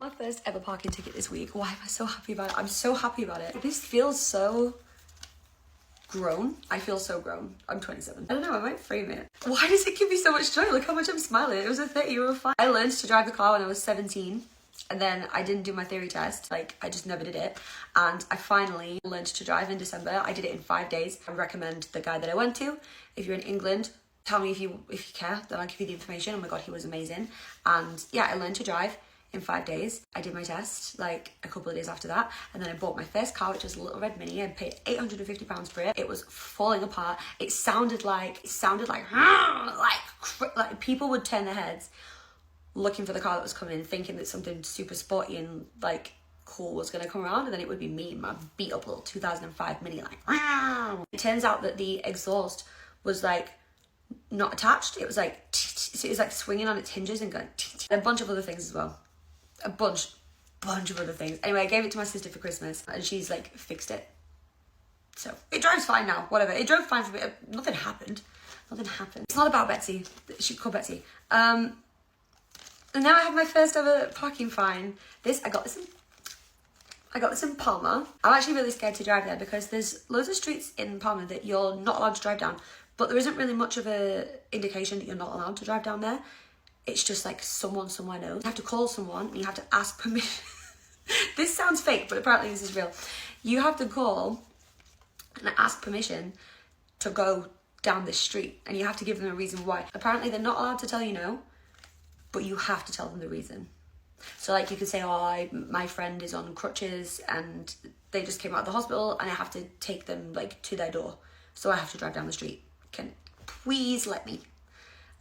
got my first ever parking ticket this week. Why am I so happy about it? I'm so happy about it. This feels so grown. I feel so grown. I'm 27. I don't know, I might frame it. Why does it give me so much joy? Look how much I'm smiling. It was a 30-euro fine. I learned to drive the car when I was 17. And then I didn't do my theory test. Like, I just never did it. And I finally learned to drive in December. I did it in 5 days. I recommend the guy that I went to. If you're in England, tell me if you care, then I'll give you the information. Oh my God, he was amazing. And yeah, I learned to drive in 5 days. I did my test like a couple of days after that. And then I bought my first car, which was a little red Mini. I paid £850 for it. It was falling apart. It sounded like people would turn their heads looking for the car that was coming, thinking that something super sporty and like cool was gonna come around, and then it would be me in my beat up little 2005 Mini like. It turns out that the exhaust was like not attached. It was like swinging on its hinges and going and a bunch of other things as well. A bunch of other things. Anyway, I gave it to my sister for Christmas and she's like fixed it. So it drives fine now, whatever. It drove fine for me. Nothing happened. It's not about Betsy. She called Betsy. And now I have my first ever parking fine. I got this in Palma. I'm actually really scared to drive there because there's loads of streets in Palma that you're not allowed to drive down, but there isn't really much of a indication that you're not allowed to drive down there. It's just like someone somewhere knows. You have to call someone and you have to ask permission. This sounds fake, but apparently this is real. You have to call and ask permission to go down this street, and you have to give them a reason why. Apparently they're not allowed to tell you no, but you have to tell them the reason. So like you could say, oh, my friend is on crutches and they just came out of the hospital and I have to take them like to their door. So I have to drive down the street. Can please let me?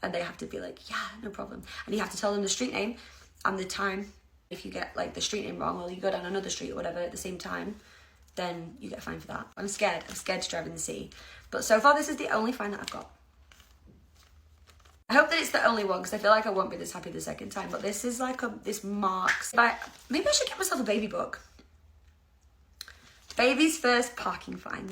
And they have to be like, yeah, no problem. And you have to tell them the street name and the time. If you get like the street name wrong or you go down another street or whatever at the same time, then you get a fine for that. I'm scared to drive in the city. But so far this is the only fine that I've got. I hope that it's the only one because I feel like I won't be this happy the second time. But this is like this marks. Maybe I should get myself a baby book. Baby's first parking fine.